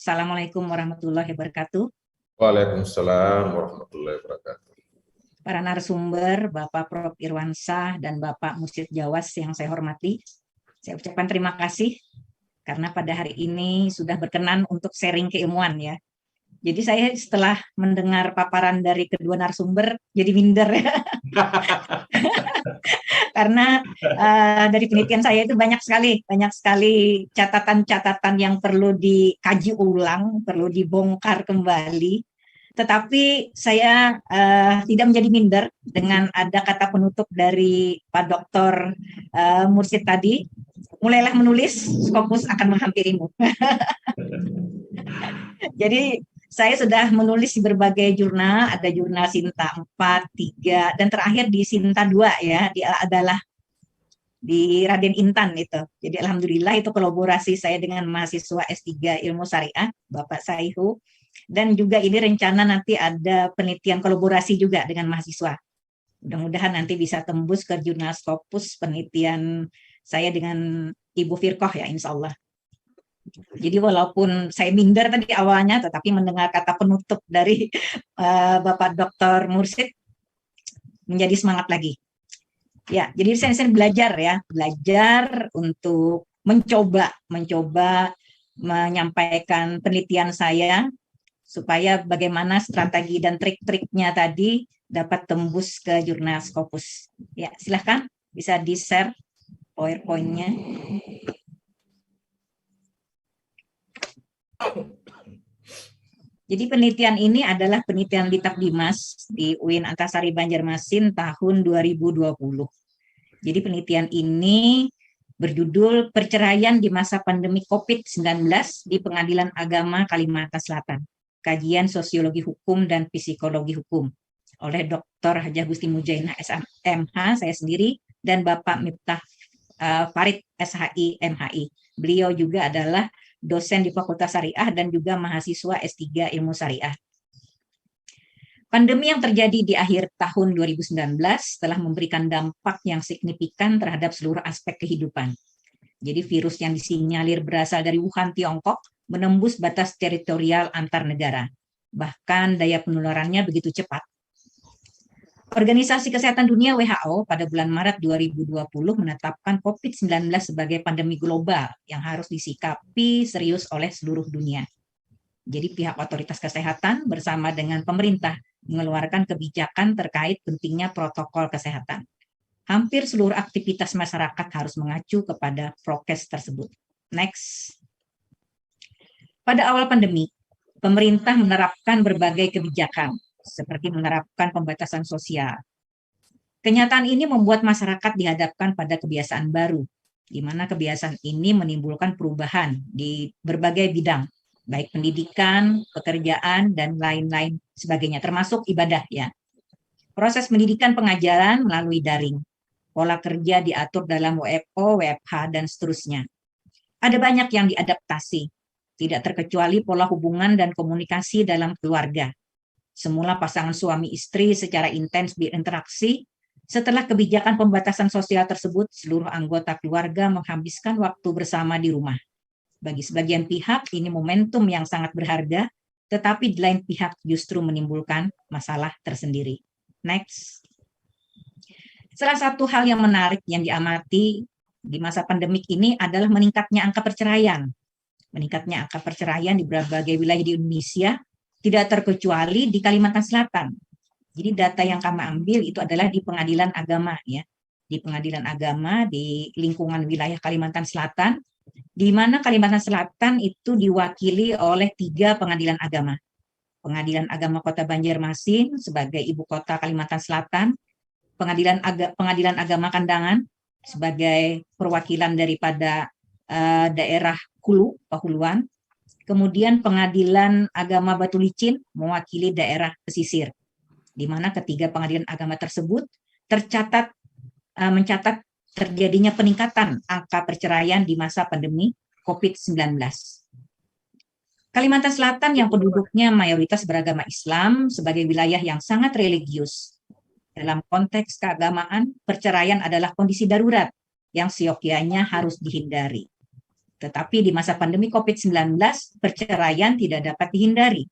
Assalamualaikum warahmatullahi wabarakatuh. Waalaikumsalam warahmatullahi wabarakatuh. Para narasumber, Bapak Prof. Irwansah dan Bapak Mursyid Jawas yang saya hormati, saya ucapkan terima kasih karena pada hari ini sudah berkenan untuk sharing keilmuan ya. Jadi saya setelah mendengar paparan dari kedua narasumber jadi minder ya. Karena dari penelitian saya itu banyak sekali catatan-catatan yang perlu dikaji ulang, perlu dibongkar kembali. Tetapi saya tidak menjadi minder dengan ada kata penutup dari Pak Dr. Mursyid tadi. Mulailah menulis, Scopus akan menghampirimu. Jadi saya sudah menulis di berbagai jurnal, ada jurnal Sinta 4, 3, dan terakhir di Sinta 2 ya, adalah di Raden Intan itu. Jadi alhamdulillah itu kolaborasi saya dengan mahasiswa S3 Ilmu Syariah, Bapak Saihu. Dan juga ini rencana nanti ada penelitian kolaborasi juga dengan mahasiswa. Mudah-mudahan nanti bisa tembus ke jurnal Scopus penelitian saya dengan Ibu Firkoh ya insya Allah. Jadi walaupun saya minder tadi awalnya, tetapi mendengar kata penutup dari Bapak Dr. Mursyid menjadi semangat lagi. Ya, jadi saya belajar untuk mencoba menyampaikan penelitian saya supaya bagaimana strategi dan trik-triknya tadi dapat tembus ke jurnal Scopus. Ya, silahkan bisa di-share PowerPoint-nya. Jadi penelitian ini adalah penelitian Litap Dimas di UIN Antasari Banjarmasin tahun 2020. Jadi penelitian ini berjudul Perceraian di Masa Pandemi COVID-19 di Pengadilan Agama Kalimantan Selatan. Kajian Sosiologi Hukum dan Psikologi Hukum oleh Dr. Hajah Gusti Mujainah SMH, saya sendiri, dan Bapak Miftah Farid SHI MHI. Beliau juga adalah dosen di Fakultas Syariah dan juga mahasiswa S3 Ilmu Syariah. Pandemi yang terjadi di akhir tahun 2019 telah memberikan dampak yang signifikan terhadap seluruh aspek kehidupan. Jadi virus yang disinyalir berasal dari Wuhan, Tiongkok, menembus batas teritorial antar negara. Bahkan daya penularannya begitu cepat. Organisasi Kesehatan Dunia WHO pada bulan Maret 2020 menetapkan COVID-19 sebagai pandemi global yang harus disikapi serius oleh seluruh dunia. Jadi pihak otoritas kesehatan bersama dengan pemerintah mengeluarkan kebijakan terkait pentingnya protokol kesehatan. Hampir seluruh aktivitas masyarakat harus mengacu kepada prokes tersebut. Next. Pada awal pandemi, pemerintah menerapkan berbagai kebijakan, seperti menerapkan pembatasan sosial. Kenyataan ini membuat masyarakat dihadapkan pada kebiasaan baru, di mana kebiasaan ini menimbulkan perubahan di berbagai bidang, baik pendidikan, pekerjaan, dan lain-lain sebagainya, termasuk ibadah ya. Proses pendidikan pengajaran melalui daring, pola kerja diatur dalam WFO, WFH, dan seterusnya. Ada banyak yang diadaptasi, tidak terkecuali pola hubungan dan komunikasi dalam keluarga. Semula pasangan suami istri secara intens berinteraksi. Setelah kebijakan pembatasan sosial tersebut, seluruh anggota keluarga menghabiskan waktu bersama di rumah. Bagi sebagian pihak, ini momentum yang sangat berharga, tetapi di lain pihak justru menimbulkan masalah tersendiri. Next. Salah satu hal yang menarik yang diamati di masa pandemik ini adalah meningkatnya angka perceraian. Meningkatnya angka perceraian di berbagai wilayah di Indonesia, tidak terkecuali di Kalimantan Selatan. Jadi data yang kami ambil itu adalah di pengadilan agama ya. Di pengadilan agama di lingkungan wilayah Kalimantan Selatan, di mana Kalimantan Selatan itu diwakili oleh 3 pengadilan agama. Pengadilan Agama Kota Banjarmasin sebagai ibu kota Kalimantan Selatan, Pengadilan Agama Kandangan sebagai perwakilan daripada daerah Hulu, Pahuluan, kemudian Pengadilan Agama Batu Licin mewakili daerah pesisir, di mana ketiga pengadilan agama tersebut mencatat terjadinya peningkatan angka perceraian di masa pandemi COVID-19. Kalimantan Selatan yang penduduknya mayoritas beragama Islam sebagai wilayah yang sangat religius. Dalam konteks keagamaan, perceraian adalah kondisi darurat yang seyogyanya harus dihindari. Tetapi di masa pandemi COVID-19, perceraian tidak dapat dihindari.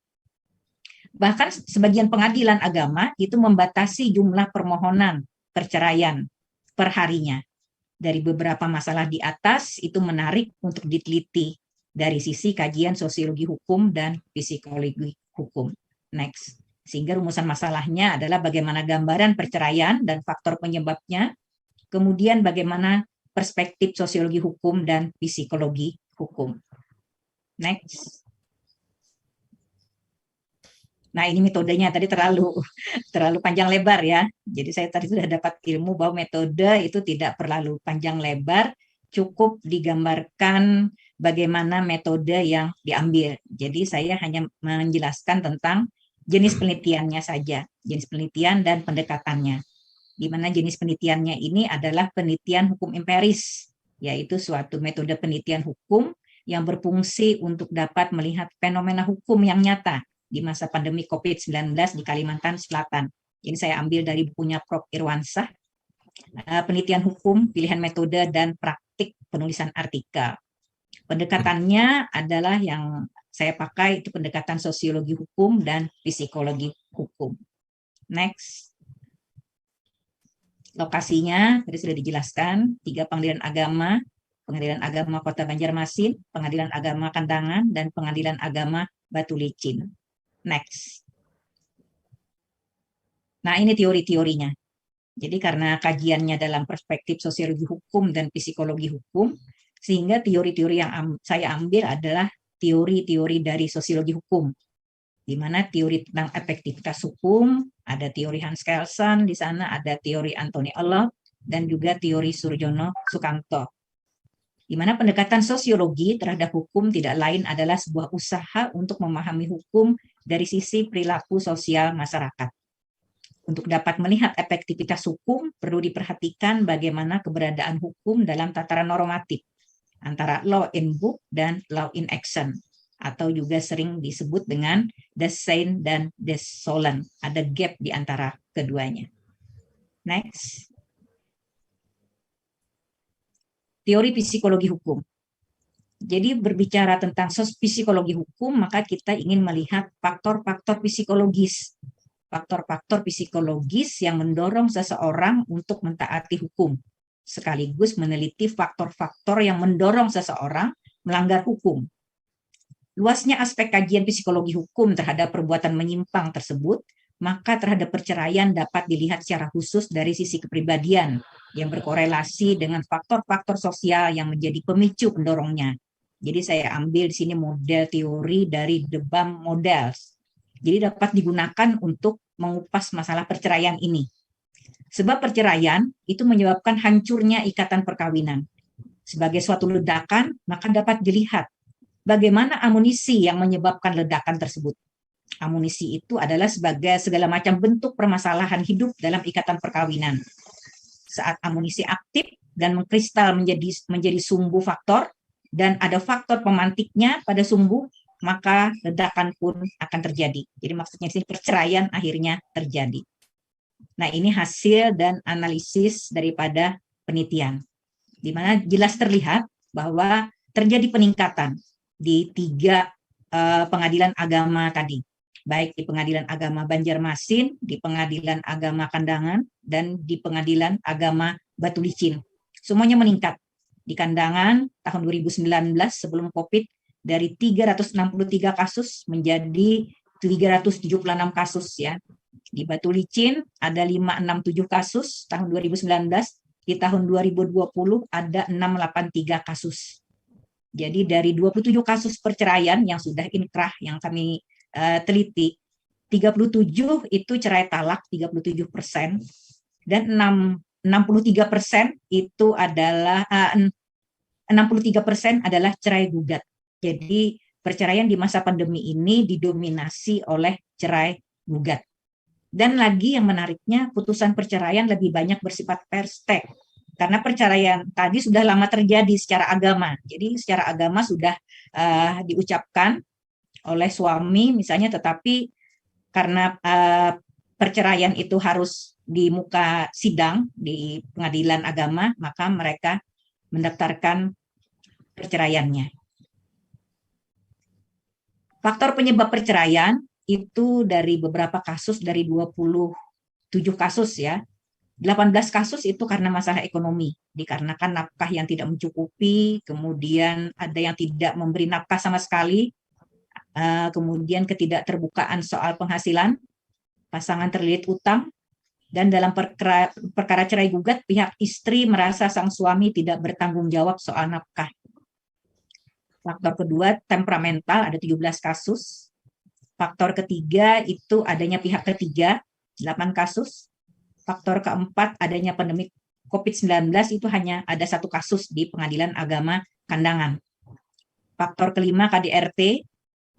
Bahkan sebagian pengadilan agama itu membatasi jumlah permohonan perceraian per harinya. Dari beberapa masalah di atas itu menarik untuk diteliti dari sisi kajian sosiologi hukum dan psikologi hukum. Next. Sehingga rumusan masalahnya adalah bagaimana gambaran perceraian dan faktor penyebabnya, kemudian bagaimana perspektif sosiologi hukum dan psikologi hukum. Next. Nah, ini metodenya tadi terlalu panjang lebar ya. Jadi saya tadi sudah dapat ilmu bahwa metode itu tidak terlalu panjang lebar, cukup digambarkan bagaimana metode yang diambil. Jadi saya hanya menjelaskan tentang jenis penelitiannya saja, jenis penelitian dan pendekatannya. Di mana jenis penelitiannya ini adalah penelitian hukum empiris, yaitu suatu metode penelitian hukum yang berfungsi untuk dapat melihat fenomena hukum yang nyata di masa pandemi COVID-19 di Kalimantan Selatan. Ini saya ambil dari bukunya Prof. Irwansyah, penelitian hukum, pilihan metode, dan praktik penulisan artikel. Pendekatannya adalah yang saya pakai itu pendekatan sosiologi hukum dan psikologi hukum. Next. Lokasinya tadi sudah dijelaskan, 3 pengadilan agama Kota Banjarmasin, pengadilan agama Kandangan, dan pengadilan agama Batu Licin. Next. Nah, ini teori-teorinya. Jadi karena kajiannya dalam perspektif sosiologi hukum dan psikologi hukum, sehingga teori-teori yang saya ambil adalah teori-teori dari sosiologi hukum, di mana teori tentang efektivitas hukum, ada teori Hans Kelsen, di sana ada teori Anthony Allott, dan juga teori Surjono Sukanto. Di mana pendekatan sosiologi terhadap hukum tidak lain adalah sebuah usaha untuk memahami hukum dari sisi perilaku sosial masyarakat. Untuk dapat melihat efektivitas hukum, perlu diperhatikan bagaimana keberadaan hukum dalam tataran normatif, antara law in book dan law in action, atau juga sering disebut dengan Dasein dan Desolen. Ada gap di antara keduanya. Next. Teori psikologi hukum. Jadi berbicara tentang psikologi hukum, maka kita ingin melihat faktor-faktor psikologis. Faktor-faktor psikologis yang mendorong seseorang untuk mentaati hukum, sekaligus meneliti faktor-faktor yang mendorong seseorang melanggar hukum. Luasnya aspek kajian psikologi hukum terhadap perbuatan menyimpang tersebut, maka terhadap perceraian dapat dilihat secara khusus dari sisi kepribadian yang berkorelasi dengan faktor-faktor sosial yang menjadi pemicu pendorongnya. Jadi saya ambil di sini model teori dari The Bam Models. Jadi dapat digunakan untuk mengupas masalah perceraian ini. Sebab perceraian itu menyebabkan hancurnya ikatan perkawinan. Sebagai suatu ledakan, maka dapat dilihat bagaimana amunisi yang menyebabkan ledakan tersebut. Amunisi itu adalah sebagai segala macam bentuk permasalahan hidup dalam ikatan perkawinan. Saat amunisi aktif dan mengkristal menjadi sumbu faktor, dan ada faktor pemantiknya pada sumbu, maka ledakan pun akan terjadi. Jadi maksudnya di sini perceraian akhirnya terjadi. Nah, ini hasil dan analisis daripada penelitian, di mana jelas terlihat bahwa terjadi peningkatan di 3 pengadilan agama tadi, baik di pengadilan agama Banjarmasin, di pengadilan agama Kandangan, dan di pengadilan agama Batu Licin. Semuanya meningkat. Di Kandangan tahun 2019 sebelum COVID, dari 363 kasus menjadi 376 kasus ya. Di Batu Licin ada 567 kasus tahun 2019, di tahun 2020 ada 683 kasus. Jadi dari 27 kasus perceraian yang sudah inkrah yang kami teliti, 37 itu cerai talak 37%, dan 63% itu adalah 63% adalah cerai gugat. Jadi perceraian di masa pandemi ini didominasi oleh cerai gugat. Dan lagi yang menariknya, putusan perceraian lebih banyak bersifat perstek. Karena perceraian tadi sudah lama terjadi secara agama. Jadi secara agama sudah diucapkan oleh suami misalnya, tetapi karena perceraian itu harus di muka sidang di pengadilan agama, maka mereka mendaftarkan perceraiannya. Faktor penyebab perceraian itu dari beberapa kasus, dari 27 kasus ya, 18 kasus itu karena masalah ekonomi, dikarenakan nafkah yang tidak mencukupi, kemudian ada yang tidak memberi nafkah sama sekali, kemudian ketidakterbukaan soal penghasilan, pasangan terlilit utang, dan dalam perkara cerai gugat, pihak istri merasa sang suami tidak bertanggung jawab soal nafkah. Faktor kedua, temperamental, ada 17 kasus. Faktor ketiga itu adanya pihak ketiga, 8 kasus. Faktor keempat, adanya pandemi COVID-19, itu hanya ada 1 kasus di Pengadilan Agama Kandangan. Faktor kelima, KDRT,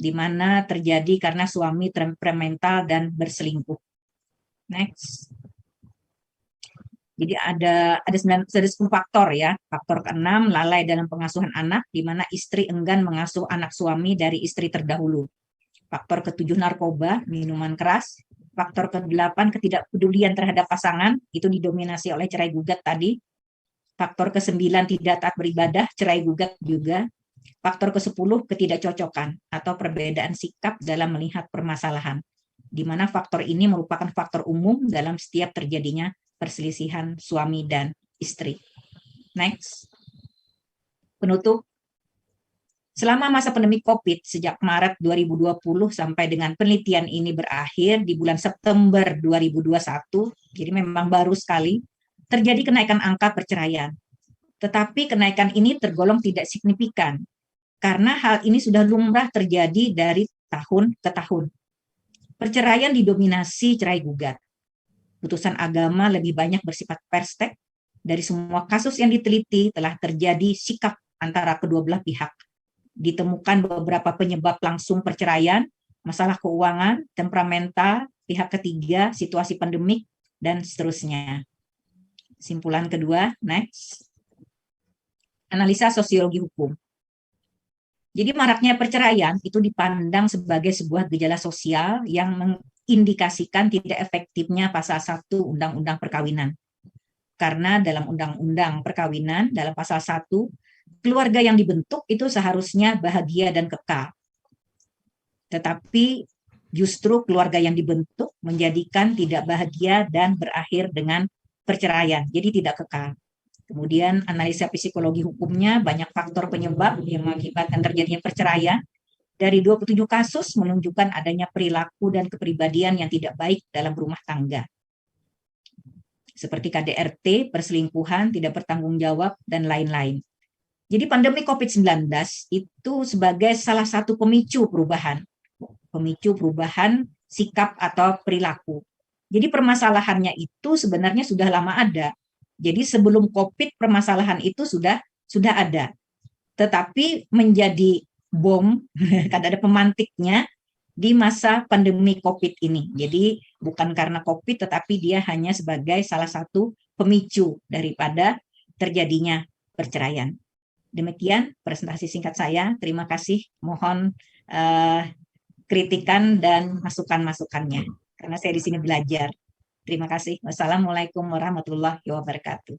di mana terjadi karena suami temperamental dan berselingkuh. Next. Jadi ada 10 faktor ya. Faktor keenam, lalai dalam pengasuhan anak, di mana istri enggan mengasuh anak suami dari istri terdahulu. Faktor ketujuh, narkoba, minuman keras. Faktor ke-8, ketidakpedulian terhadap pasangan, itu didominasi oleh cerai gugat tadi. Faktor ke-9, tidak taat beribadah, cerai gugat juga. Faktor ke-10, ketidakcocokan atau perbedaan sikap dalam melihat permasalahan, di mana faktor ini merupakan faktor umum dalam setiap terjadinya perselisihan suami dan istri. Next. Penutup. Selama masa pandemi COVID sejak Maret 2020 sampai dengan penelitian ini berakhir di bulan September 2021, jadi memang baru sekali, terjadi kenaikan angka perceraian. Tetapi kenaikan ini tergolong tidak signifikan, karena hal ini sudah lumrah terjadi dari tahun ke tahun. Perceraian didominasi cerai gugat. Putusan agama lebih banyak bersifat perstek. Dari semua kasus yang diteliti telah terjadi sikap antara kedua belah pihak. Ditemukan beberapa penyebab langsung perceraian, masalah keuangan, temperamental, pihak ketiga, situasi pandemik, dan seterusnya. Simpulan kedua, next. Analisa sosiologi hukum. Jadi maraknya perceraian itu dipandang sebagai sebuah gejala sosial yang mengindikasikan tidak efektifnya pasal 1 Undang-Undang Perkawinan. Karena dalam Undang-Undang Perkawinan, dalam pasal 1, keluarga yang dibentuk itu seharusnya bahagia dan kekal. Tetapi justru keluarga yang dibentuk menjadikan tidak bahagia dan berakhir dengan perceraian, jadi tidak kekal. Kemudian analisa psikologi hukumnya, banyak faktor penyebab yang mengakibatkan terjadinya perceraian. Dari 27 kasus menunjukkan adanya perilaku dan kepribadian yang tidak baik dalam rumah tangga. Seperti KDRT, perselingkuhan, tidak bertanggung jawab, dan lain-lain. Jadi pandemi COVID-19 itu sebagai salah satu pemicu perubahan sikap atau perilaku. Jadi permasalahannya itu sebenarnya sudah lama ada. Jadi sebelum COVID permasalahan itu sudah ada. Tetapi menjadi bom, kan ada pemantiknya di masa pandemi COVID ini. Jadi bukan karena COVID, tetapi dia hanya sebagai salah satu pemicu daripada terjadinya perceraian. Demikian presentasi singkat saya. Terima kasih. Mohon kritikan dan masukan-masukannya. Karena saya di sini belajar. Terima kasih. Wassalamualaikum warahmatullahi wabarakatuh.